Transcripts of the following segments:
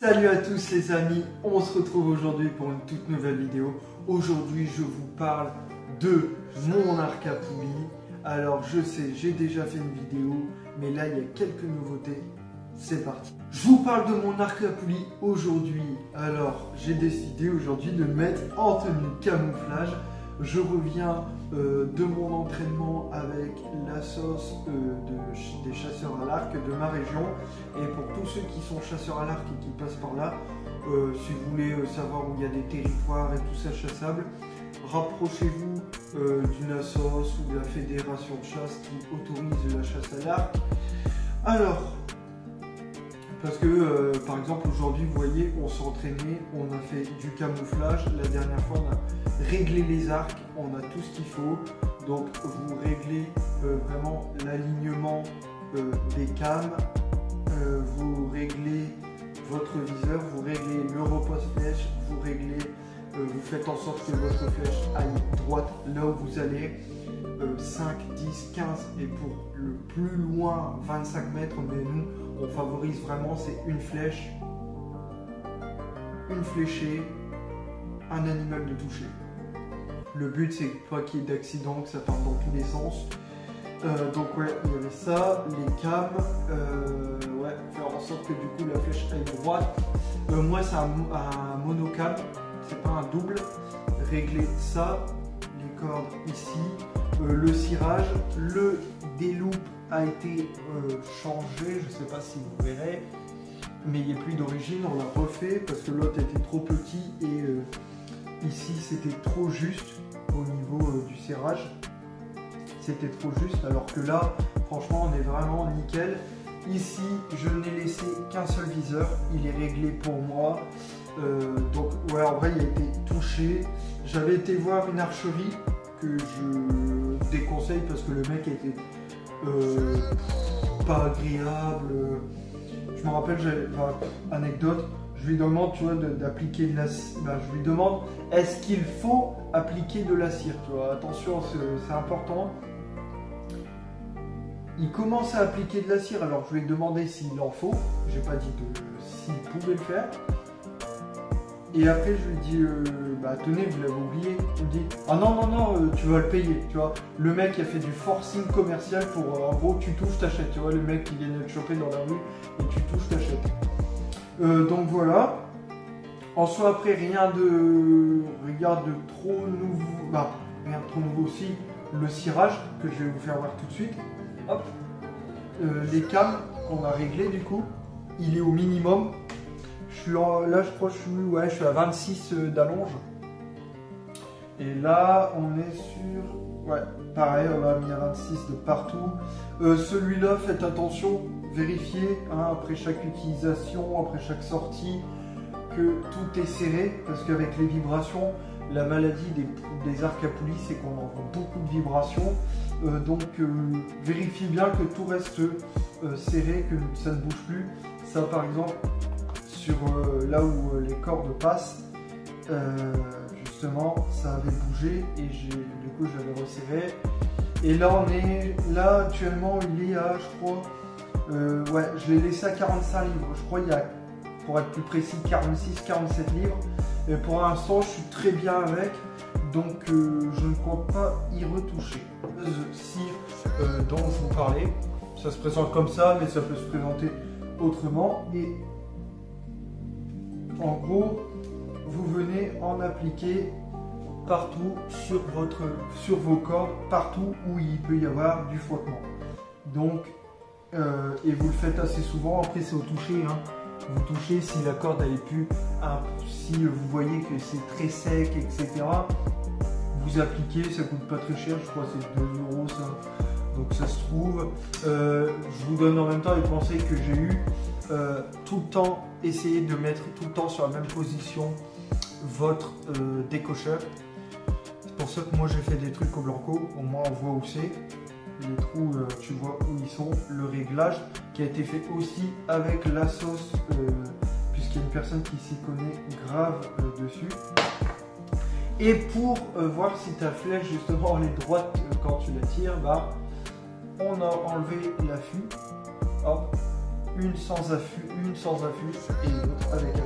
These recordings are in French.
Salut à tous les amis, on se retrouve aujourd'hui pour une toute nouvelle vidéo. Aujourd'hui je vous parle de mon arc à poulie. Alors je sais, j'ai déjà fait une vidéo, mais là il y a quelques nouveautés. C'est parti. Je vous parle de mon arc à poulie aujourd'hui. Alors j'ai décidé aujourd'hui de le mettre en tenue camouflage. Je reviens de mon entraînement avec la sauce des chasseurs à l'arc de ma région. Et pour tous ceux qui sont chasseurs à l'arc et qui passent par là, si vous voulez savoir où il y a des territoires et tout ça chassable, rapprochez-vous d'une assoce ou de la fédération de chasse qui autorise la chasse à l'arc. Alors, parce que par exemple aujourd'hui vous voyez on s'est entraîné, on a fait du camouflage, la dernière fois on a réglé les arcs, on a tout ce qu'il faut, donc vous réglez vraiment l'alignement des cams, vous réglez votre viseur, vous réglez le repose flèche, vous réglez, vous faites en sorte que votre flèche aille droite là où vous allez, 5, 10, 15 et pour le plus loin 25 mètres, mais nous on favorise vraiment, c'est une flèche, une fléchée, un animal de toucher. Le but c'est pas qu'il y ait d'accident, que ça parte dans tous les sens. Donc ouais, il y avait ça, les cams, ouais, faire en sorte que du coup la flèche aille droite. Moi c'est un monocam, c'est pas un double. Régler ça, les cordes ici, le cirage, le déloupe a été changé, je sais pas si vous verrez, mais il n'est plus d'origine, on l'a refait parce que l'autre était trop petit et ici c'était trop juste au niveau du serrage, c'était trop juste, alors que là franchement on est vraiment nickel. Ici je n'ai laissé qu'un seul viseur, il est réglé pour moi, donc ouais en vrai il a été touché. J'avais été voir une archerie que je déconseille parce que le mec était pas agréable. Je me rappelle, anecdote, je lui demande, tu vois, d'appliquer de la cire. Ben, je lui demande, est-ce qu'il faut appliquer de la cire, tu vois, attention, c'est important. Il commence à appliquer de la cire, alors je lui ai demandé s'il en faut. J'ai pas dit s'il pouvait le faire. Et après je lui dis, bah tenez, vous l'avez oublié. Il me dit, ah non, non, non, tu vas le payer, tu vois. Le mec a fait du forcing commercial pour, en gros, tu touches, t'achètes, tu vois. Le mec qui vient de te choper dans la rue et tu touches, t'achètes. Donc voilà. En soi, après, rien de trop nouveau. Bah, rien de trop nouveau aussi. Le cirage que je vais vous faire voir tout de suite. Hop. Les cams qu'on a réglés du coup, il est au minimum. Là je crois que je suis à 26 d'allonge. Et là on est sur... Ouais, pareil, on a mis à 26 de partout. Celui-là, faites attention, vérifiez hein, après chaque utilisation, après chaque sortie, que tout est serré. Parce qu'avec les vibrations, la maladie des arcs à poulie, c'est qu'on entend beaucoup de vibrations. Donc vérifiez bien que tout reste serré, que ça ne bouge plus. Ça par exemple... là où les cordes passent, justement ça avait bougé et du coup j'avais resserré. Et là on est là actuellement, il est à, je crois, ouais, je l'ai laissé à 45 livres, je crois il y a, pour être plus précis, 46-47 livres. Et pour l'instant je suis très bien avec, donc je ne compte pas y retoucher. Cire dont je vous parlais, ça se présente comme ça, mais ça peut se présenter autrement. Et en gros, vous venez en appliquer partout sur vos cordes, partout où il peut y avoir du frottement. Donc, et vous le faites assez souvent, après c'est au toucher. Hein. Vous touchez si la corde elle est plus, si vous voyez que c'est très sec, etc. Vous appliquez, ça coûte pas très cher, je crois que c'est 2 € ça. Donc ça se trouve. Je vous donne en même temps les conseils que j'ai eu. Tout le temps, essayez de mettre tout le temps sur la même position votre décocheur. C'est pour ça que moi j'ai fait des trucs au blanco, au moins on voit où c'est. Les trous, tu vois où ils sont. Le réglage qui a été fait aussi avec la sauce, puisqu'il y a une personne qui s'y connaît grave dessus. Et pour voir si ta flèche justement elle est droite quand tu la tires, bah, on a enlevé l'affût. Hop. Une sans affût et une autre avec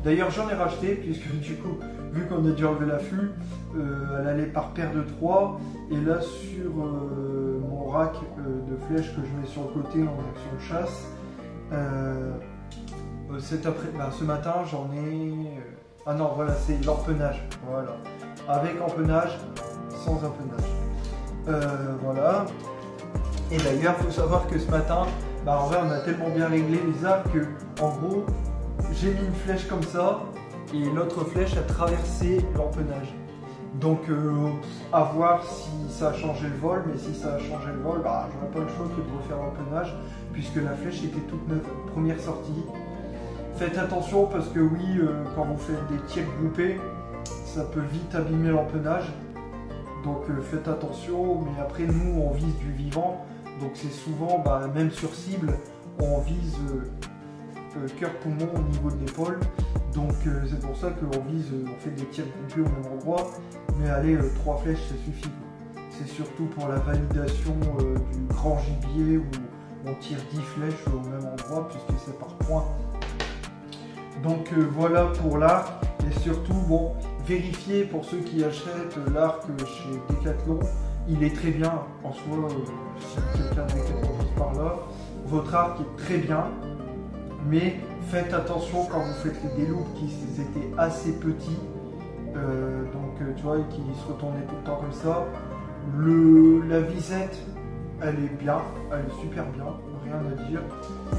D'ailleurs j'en ai racheté puisque du coup, vu qu'on a déjà enlevé l'affût, elle allait par paire de 3. Et là sur mon rack de flèches que je mets sur le côté en action de chasse, ce matin j'en ai... ah non voilà, c'est l'empennage, voilà. Avec empennage, sans empennage. Voilà. Et d'ailleurs il faut savoir que ce matin, en vrai on a tellement bien réglé les arcs que en gros j'ai mis une flèche comme ça et l'autre flèche a traversé l'empennage. Donc à voir si ça a changé le vol, mais si ça a changé le vol, j'aurais pas le choix que de refaire l'empennage puisque la flèche était toute neuve, première sortie. Faites attention parce que oui, quand vous faites des tirs groupés, ça peut vite abîmer l'empennage. Donc faites attention, mais après nous on vise du vivant, donc c'est souvent, même sur cible, on vise cœur-poumon au niveau de l'épaule. Donc c'est pour ça qu'on vise, on fait des tirs groupés au même endroit, mais allez, 3 flèches ça suffit. C'est surtout pour la validation du grand gibier où on tire 10 flèches au même endroit puisque c'est par point. Donc voilà pour l'arc, et surtout bon, vérifiez pour ceux qui achètent l'arc chez Decathlon, il est très bien en soi, si quelqu'un de Decathlon passe par là, votre arc est très bien, mais faites attention quand vous faites les déloupes qui étaient assez petits, donc tu vois, qui se retournaient tout le temps comme ça. La visette, elle est bien, elle est super bien, rien à dire.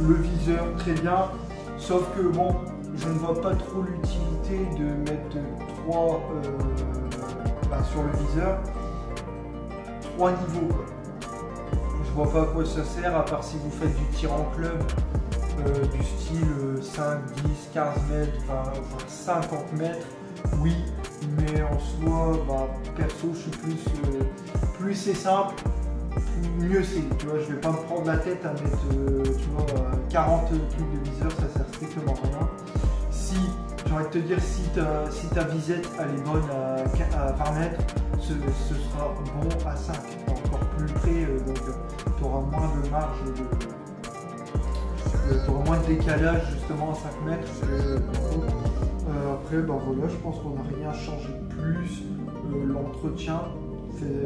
Le viseur, très bien, sauf que bon, je ne vois pas trop l'utilité de mettre 3 sur le viseur, 3 niveaux quoi. Je vois pas à quoi ça sert à part si vous faites du tir en club du style 5, 10, 15 mètres, voire 50 mètres, oui, mais en soi, perso je suis plus c'est simple, mieux c'est, tu vois, je vais pas me prendre la tête à mettre 40 trucs de viseur, ça sert strictement à rien. Si, j'ai envie de te dire, si ta visette elle est bonne à 20 mètres, ce sera bon à 5, encore plus près, donc tu auras moins de marge, tu auras moins de décalage justement à 5 mètres. Après, voilà, je pense qu'on n'a rien changé de plus. L'entretien,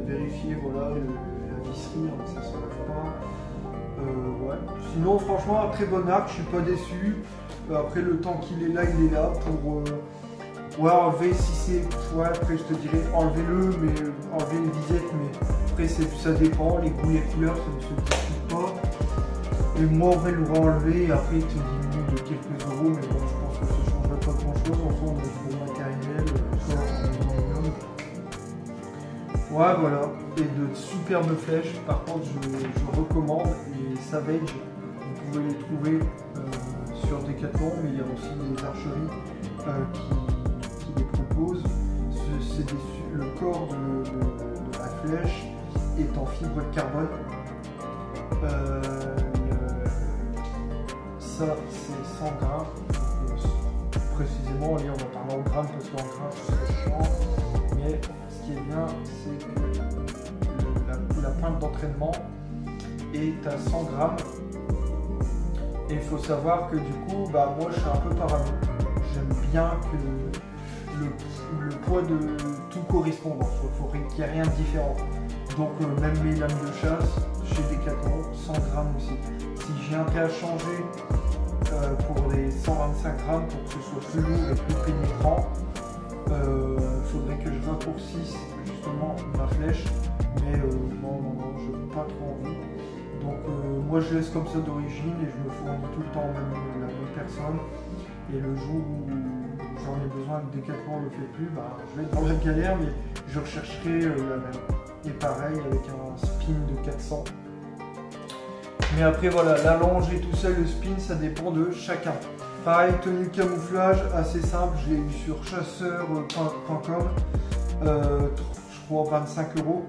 vérifier voilà, la visserie, hein, ça ne se lève pas. Ouais. Sinon, franchement, un très bon arc, je suis pas déçu. Après, le temps qu'il est là, il est là pour enlever si c'est. Ouais, après, je te dirais enlevez-le, mais enlever une visette, mais après, ça dépend. Les goûts, les couleurs, ça ne se discute pas. Et moi, en vrai, le enlever, et après, il te diminue de quelques euros, mais bon, je pense que ça ne changerait pas grand-chose. En soi, on a du bon matériel, ouais, voilà, et de superbes flèches. Par contre, je recommande les Savage. Vous pouvez les trouver sur Decathlon, mais il y a aussi des archeries qui les proposent. Le corps de la flèche est en fibre de carbone. Ça, c'est 100 grammes. Précisément, allez, on va parler en grammes parce qu'en grammes, c'est chiant. Mais ce qui est bien, c'est que la pointe d'entraînement est à 100 grammes. Et il faut savoir que du coup, moi je suis un peu parano. J'aime bien que le poids de tout corresponde. Il faut qu'il n'y ait rien de différent. Donc même mes lames de chasse, chez Decathlon, 100 grammes aussi. Si j'ai intérêt à changer pour les 125 grammes pour que ce soit plus lourd et plus pénétrant, il faudrait que je raccourcisse justement ma flèche, mais non, je n'ai pas trop envie. Donc moi je laisse comme ça d'origine et je me fournis tout le temps la même personne. Et le jour où j'en ai besoin que Decathlon ne le fait plus, je vais être dans la galère, mais je rechercherai la même. Et pareil avec un spin de 400. Mais après voilà, la longe et tout ça, le spin, ça dépend de chacun. Pareil, tenue de camouflage, assez simple, je l'ai eu sur chasseur.com, je crois 25 €.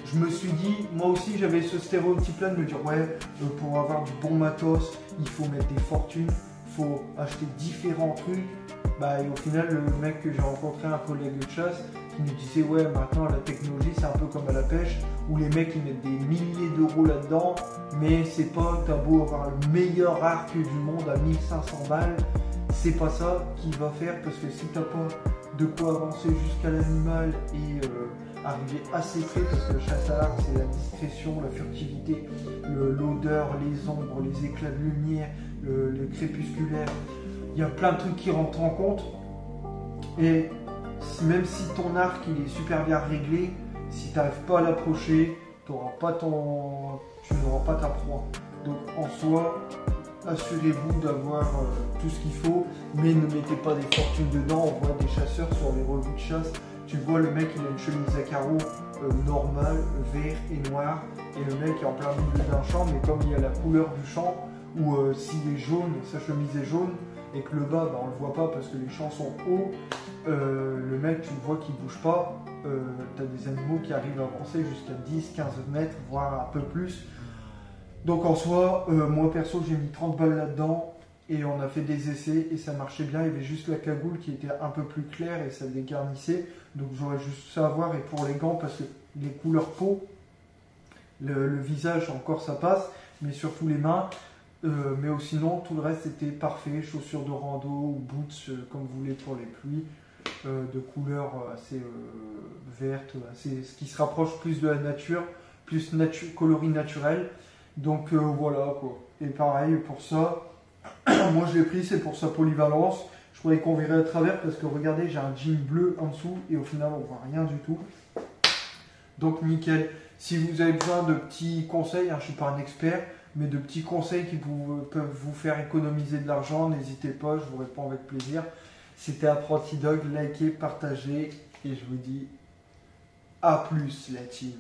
Je me suis dit, moi aussi j'avais ce stéréotype là de me dire ouais, pour avoir du bon matos, il faut mettre des fortunes, il faut acheter différents trucs. Et au final, le mec que j'ai rencontré, un collègue de chasse, qui nous disait ouais, maintenant la technologie c'est un peu comme à la pêche, où les mecs ils mettent des milliers d'euros là-dedans, mais c'est pas, t'as beau avoir le meilleur arc du monde à 1500 balles, c'est pas ça qui va faire, parce que si t'as pas de quoi avancer jusqu'à l'animal et arriver assez près, parce que la chasse à l'arc c'est la discrétion, la furtivité, l'odeur, les ombres, les éclats de lumière, le crépusculaire, il y a plein de trucs qui rentrent en compte. Et même si ton arc il est super bien réglé, si tu n'arrives pas à l'approcher, tu n'auras pas ta proie. Donc en soi, assurez-vous d'avoir tout ce qu'il faut, mais ne mettez pas des fortunes dedans. On voit des chasseurs sur les revues de chasse, tu vois le mec il a une chemise à carreaux normale, vert et noir, et le mec est en plein milieu d'un champ, mais comme il y a la couleur du champ, ou s'il est jaune, sa chemise est jaune, et que le bas, on le voit pas parce que les champs sont hauts, le mec tu le vois qu'il bouge pas, tu as des animaux qui arrivent à avancer jusqu'à 10-15 mètres, voire un peu plus. Donc en soi, moi perso j'ai mis 30 balles là-dedans, et on a fait des essais et ça marchait bien. Il y avait juste la cagoule qui était un peu plus claire et ça dégarnissait, donc j'aurais juste ça à voir. Et pour les gants, parce que les couleurs peau, le visage encore ça passe, mais surtout les mains. Mais sinon tout le reste était parfait, chaussures de rando ou boots comme vous voulez pour les pluies, de couleur assez verte, ce qui se rapproche plus de la nature, plus coloris naturel. Donc voilà quoi. Et pareil pour ça, moi je l'ai pris, c'est pour sa polyvalence. Je croyais qu'on verrait à travers parce que regardez, j'ai un jean bleu en dessous et au final on voit rien du tout. Donc nickel. Si vous avez besoin de petits conseils, je ne suis pas un expert, mais de petits conseils qui peuvent vous faire économiser de l'argent, n'hésitez pas, je vous réponds avec plaisir. C'était Apprenti Dog, likez, partagez, et je vous dis à plus la team.